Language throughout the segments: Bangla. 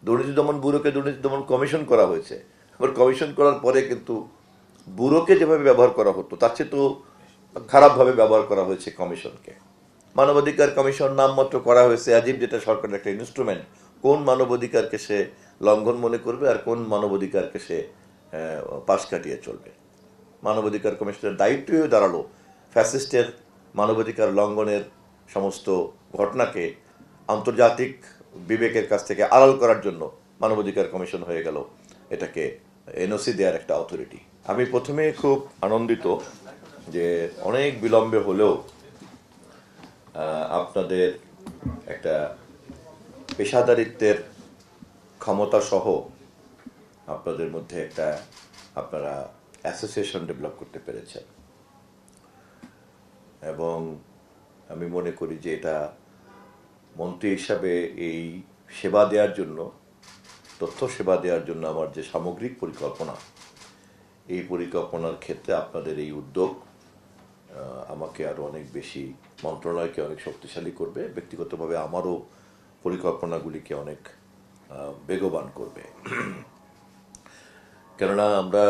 দুর্নীতি দমন ব্যুরোকে দুর্নীতি দমন কমিশন করা হয়েছে। আবার কমিশন করার পরে কিন্তু ব্যুরোকে যেভাবে ব্যবহার করা হতো তার চেয়ে তো খারাপভাবে ব্যবহার করা হয়েছে কমিশনকে। মানবাধিকার কমিশন নামমাত্র করা হয়েছে, আজীব যেটা সরকারের একটা ইনস্ট্রুমেন্ট। কোন মানবাধিকারকে সে লঙ্ঘন মনে করবে আর কোন মানবাধিকারকে সে পাশ কাটিয়ে চলবে। মানবাধিকার কমিশনের দায়িত্বই দাঁড়ালো ফ্যাসিস্টের মানবাধিকার লঙ্ঘনের সমস্ত ঘটনাকে আন্তর্জাতিক বিবেকের কাছ থেকে আড়াল করার জন্য মানবাধিকার কমিশন হয়ে গেল এটাকে এনওসি দেওয়ার একটা অথরিটি। আমি প্রথমে খুব আনন্দিত যে অনেক বিলম্বে হলেও আপনাদের একটা পেশাদারিত্বের ক্ষমতা সহ আপনাদের মধ্যে একটা আপনারা অ্যাসোসিয়েশন ডেভেলপ করতে পেরেছেন, এবং আমি মনে করি যে এটা মন্ত্রী হিসাবে এই সেবা দেওয়ার জন্য, তথ্য সেবা দেওয়ার জন্য আমার যে সামগ্রিক পরিকল্পনা, এই পরিকল্পনার ক্ষেত্রে আপনাদের এই উদ্যোগ আমাকে আরো অনেক বেশি, মন্ত্রণালয়কে অনেক শক্তিশালী করবে, ব্যক্তিগতভাবে আমারও পরিকল্পনাগুলিকে অনেক বেগবান করবে। কেননা আমরা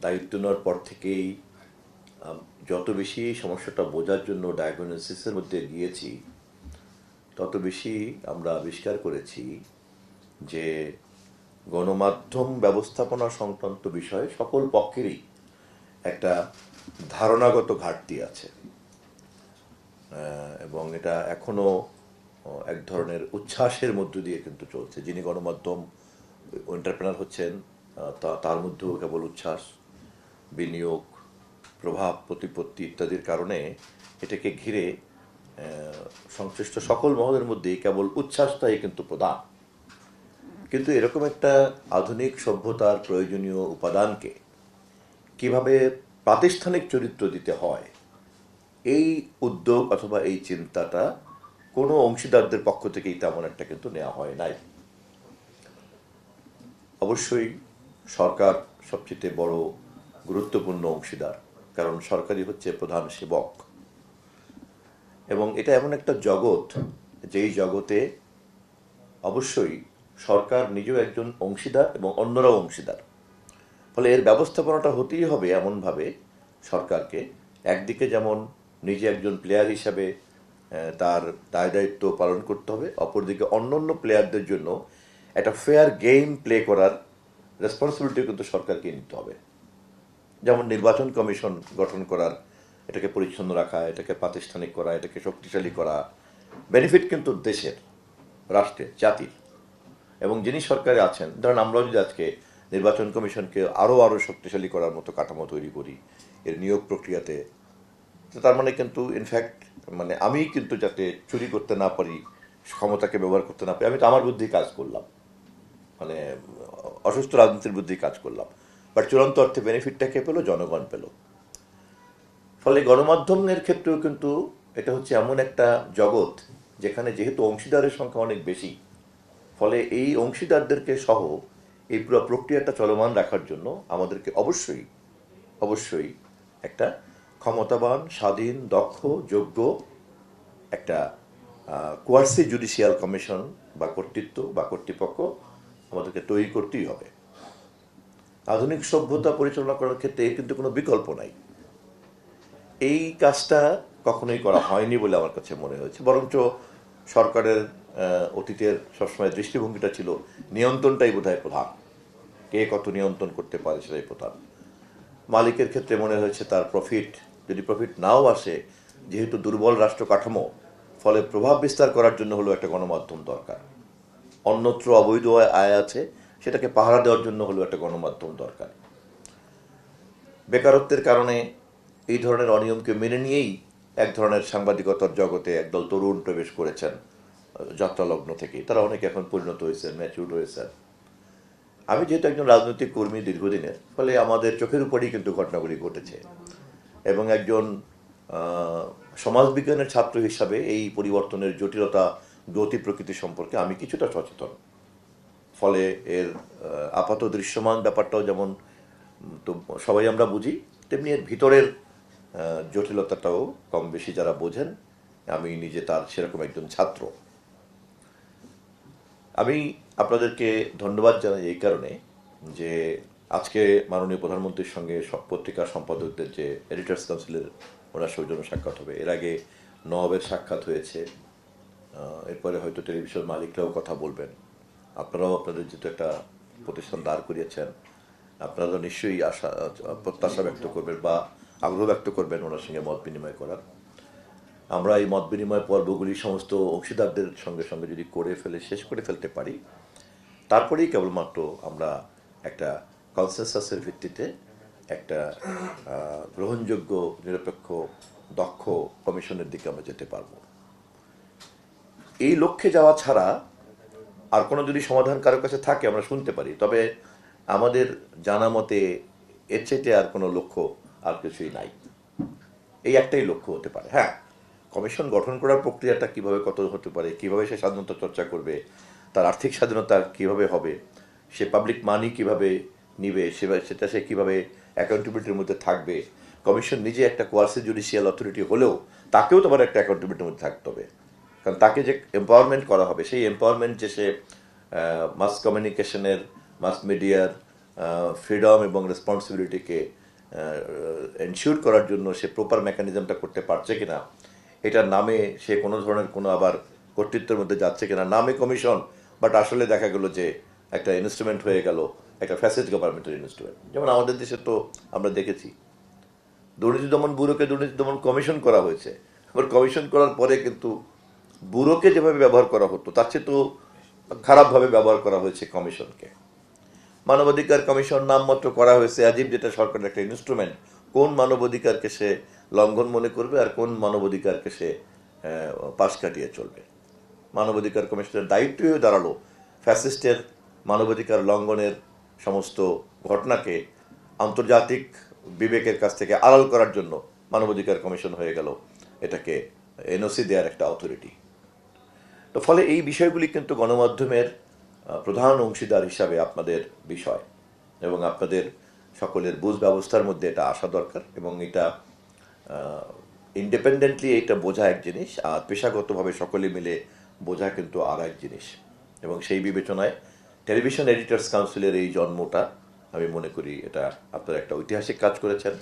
দায়িত্ব নেওয়ার পর থেকেই যত বেশি সমস্যাটা বোঝার জন্য ডায়াগনোসিসের মধ্যে গিয়েছি, তত বেশি আমরা আবিষ্কার করেছি যে গণমাধ্যম ব্যবস্থাপনা সংক্রান্ত বিষয়ে সকল পক্ষেরই একটা ধারণাগত ঘাটতি আছে, এবং এটা এখনো এক ধরনের উচ্ছ্বাসের মধ্য দিয়ে কিন্তু চলছে। যিনি গণমাধ্যম এন্টারপ্রেনার হচ্ছেন তার মধ্যেও কেবল উচ্ছ্বাস, বিনিয়োগ, প্রভাব প্রতিপত্তি ইত্যাদির কারণে এটাকে ঘিরে সংশ্লিষ্ট সকল মহলের মধ্যেই কেবল উচ্ছ্বাসটাই কিন্তু প্রধান। কিন্তু এরকম একটা আধুনিক সভ্যতার প্রয়োজনীয় উপাদানকে কিভাবে প্রাতিষ্ঠানিক চরিত্র দিতে হয়, এই উদ্যোগ অথবা এই চিন্তাটা কোনো অংশীদারদের পক্ষ থেকেই তেমন একটা কিন্তু নেওয়া হয় নাই। অবশ্যই সরকার সবচেয়ে বড় গুরুত্বপূর্ণ অংশীদার, কারণ সরকারই হচ্ছে প্রধান সেবক, এবং এটা এমন একটা জগৎ যেই জগতে অবশ্যই সরকার নিজেও একজন অংশীদার এবং অন্যরাও অংশীদার। ফলে এর ব্যবস্থাপনাটা হতেই হবে এমনভাবে সরকারকে, একদিকে যেমন নিজে একজন প্লেয়ার হিসাবে তার দায় দায়িত্ব পালন করতে হবে, অপরদিকে অন্যান্য প্লেয়ারদের জন্য একটা ফেয়ার গেম প্লে করার রেসপন্সিবিলিটি কিন্তু সরকারকে নিতে হবে। যেমন নির্বাচন কমিশন গঠন করার, এটাকে পরিচ্ছন্ন রাখা, এটাকে প্রাতিষ্ঠানিক করা, এটাকে শক্তিশালী করা, বেনিফিট কিন্তু দেশের, রাষ্ট্রের, জাতির। এবং যিনি সরকারে আছেন, ধরেন আমরাও যদি আজকে নির্বাচন কমিশনকে আরও শক্তিশালী করার মতো কাঠামো তৈরি করি এর নিয়োগ প্রক্রিয়াতে, তার মানে কিন্তু ইনফ্যাক্ট মানে আমি কিন্তু যাতে চুরি করতে না পারি, ক্ষমতাকে ব্যবহার করতে না পারি, আমি তো আমার বুদ্ধি কাজ করলাম, মানে অসুস্থ রাজনীতির বুদ্ধি কাজ করলাম, বাট চূড়ান্ত অর্থে বেনিফিটটা কে পেল? জনগণ পেল। ফলে গণমাধ্যমের ক্ষেত্রেও কিন্তু এটা হচ্ছে এমন একটা জগৎ যেখানে যেহেতু অংশীদারের সংখ্যা অনেক বেশি, ফলে এই অংশীদারদেরকে সহ এই পুরো প্রক্রিয়াটা চলমান রাখার জন্য আমাদেরকে অবশ্যই অবশ্যই একটা ক্ষমতাবান, স্বাধীন, দক্ষ, যোগ্য একটা কোয়ার্সি জুডিশিয়াল কমিশন বা কর্তৃত্ব বা কর্তৃপক্ষ আমাদেরকে তৈরি করতেই হবে। আধুনিক সভ্যতা পরিচালনা করার ক্ষেত্রে এর কিন্তু কোনো বিকল্প নাই। এই কাজটা কখনোই করা হয়নি বলে আমার কাছে মনে হয়েছে, বরঞ্চ সরকারের অতীতের সবসময় দৃষ্টিভঙ্গিটা ছিল নিয়ন্ত্রণটাই বোধহয় প্রধান, কে কত নিয়ন্ত্রণ করতে পারে সেটাই প্রধান। মালিকের ক্ষেত্রে মনে হয়েছে তার প্রফিট, যদি প্রফিট নাও আসে, যেহেতু দুর্বল রাষ্ট্র কাঠামো, ফলে প্রভাব বিস্তার করার জন্য হলো একটা গণমাধ্যম দরকার। অন্যত্র অবৈধ আয় আছে, সেটাকে পাহারা দেওয়ার জন্য হলো একটা গণমাধ্যম দরকার। বেকারত্বের কারণে এই ধরনের অনিয়মকে মেনে নিয়েই এক ধরনের সাংবাদিকতার জগতে একদল তরুণ প্রবেশ করেছেন যাত্রালগ্ন থেকেই। তারা অনেকে এখন পরিণত হয়েছেন, ম্যাচিউরড হয়েছেন। আমি যেহেতু একজন রাজনৈতিক কর্মী দীর্ঘদিনের, ফলে আমাদের চোখের উপরেই কিন্তু ঘটনাগুলি ঘটেছে, এবং একজন সমাজবিজ্ঞানের ছাত্র হিসাবে এই পরিবর্তনের জটিলতা, গতি প্রকৃতি সম্পর্কে আমি কিছুটা সচেতন। ফলে এর আপাত দৃশ্যমান ব্যাপারটাও যেমন তো সবাই আমরা বুঝি, তেমনি এর ভিতরের জটিলতাটাও কম বেশি যারা বোঝেন, আমি নিজে তার সেরকম একজন ছাত্র। আমি আপনাদেরকে ধন্যবাদ জানাই এই কারণে যে আজকে মাননীয় প্রধানমন্ত্রীর সঙ্গে সব পত্রিকা সম্পাদকদের যে এডিটর্স কাউন্সিলের ওনার সৌজন্য সাক্ষাৎ হবে, এর আগে নবাবের সাক্ষাৎ হয়েছে, এরপরে হয়তো টেলিভিশন মালিকরাও কথা বলবেন। আপনারাও আপনাদের যেহেতু একটা প্রতিষ্ঠান দাঁড় করিয়েছেন, আপনারা নিশ্চয়ই আশা প্রত্যাশা ব্যক্ত করবেন বা আগ্রহ ব্যক্ত করবেন ওনার সঙ্গে মত বিনিময় করার। আমরা এই মত বিনিময় পর্বগুলি সমস্ত অংশীদারদের সঙ্গে সঙ্গে যদি শেষ করে ফেলতে পারি, তারপরেই কেবলমাত্র আমরা একটা কনসেনসাসের ভিত্তিতে একটা গ্রহণযোগ্য, নিরপেক্ষ, দক্ষ কমিশনের দিকে আমরা যেতে পারবো। এই লক্ষ্যে যাওয়া ছাড়া আর কোনো যদি সমাধান কারোর কাছে থাকে আমরা শুনতে পারি, তবে আমাদের জানা মতে এর চাইতে আর কোনো লক্ষ্য আর কিছুই নাই। এই একটাই লক্ষ্য হতে পারে। হ্যাঁ, কমিশন গঠন করার প্রক্রিয়াটা কিভাবে কত হতে পারে, কিভাবে সে স্বাধীনতা চর্চা করবে, তার আর্থিক স্বাধীনতা কিভাবে হবে, সে পাবলিক মানি কিভাবে নিবে, সেটা সে কিভাবে অ্যাকাউন্টেবিলিটির মধ্যে থাকবে। কমিশন নিজে একটা কোয়ার্সি জুডিশিয়াল অথরিটি হলেও তাকেও তোমার একটা অ্যাকাউন্টেবিলিটির মধ্যে থাকতে হবে, কারণ তাকে যে এম্পাওয়ারমেন্ট করা হবে, সেই এম্পাওয়ারমেন্ট যে সে মাস কমিউনিকেশনের, মাস মিডিয়ার ফ্রিডম এবং রেসপন্সিবিলিটিকে এনশিওর করার জন্য সে প্রপার মেকানিজমটা করতে পারছে কিনা, এটার নামে সে কোনো ধরনের কোনো আবার কর্তৃত্বের মধ্যে যাচ্ছে কিনা। নামে কমিশন, বাট আসলে দেখা গেল যে একটা ইনস্ট্রুমেন্ট হয়ে গেল, একটা ফ্যাসিস্ট গভর্নমেন্টের ইনস্ট্রুমেন্ট। যেমন আমাদের দেশে তো আমরা দেখেছি দুর্নীতি দমন ব্যুরোকে দুর্নীতি দমন কমিশন করা হয়েছে, আবার কমিশন করার পরে কিন্তু ব্যুরোকে যেভাবে ব্যবহার করা হতো তার চেয়ে তো খারাপভাবে ব্যবহার করা হয়েছে কমিশনকে। মানবাধিকার কমিশন নামমাত্র করা হয়েছে আজিব, যেটা সরকারের একটা ইনস্ট্রুমেন্ট। কোন মানবাধিকারকে সে লঙ্ঘন মনে করবে আর কোন মানবাধিকারকে সে পাশ কাটিয়ে চলবে। মানবাধিকার কমিশনের দায়িত্বই হয়ে দাঁড়ালো ফ্যাসিস্টের মানবাধিকার লঙ্ঘনের সমস্ত ঘটনাকে আন্তর্জাতিক বিবেকের কাছ থেকে আড়াল করার জন্য মানবাধিকার কমিশন হয়ে গেল এটাকে এনওসি দেওয়ার একটা অথরিটি। তো ফলে এই বিষয়গুলি কিন্তু গণমাধ্যমের প্রধান অংশীদার হিসাবে আপনাদের বিষয় এবং আপনাদের সকলের বুঝ ব্যবস্থার মধ্যে এটা আসা দরকার, এবং এটা ইন্ডিপেন্ডেন্টলি এটা বোঝা এক জিনিস, আর পেশাগতভাবে সকলে মিলে বোঝা কিন্তু আর এক জিনিস। এবং সেই বিবেচনায় টেলিভিশন এডিটর্স কাউন্সিলের এই জন্মটা আমি মনে করি এটা আপনারা একটা ঐতিহাসিক কাজ করেছেন।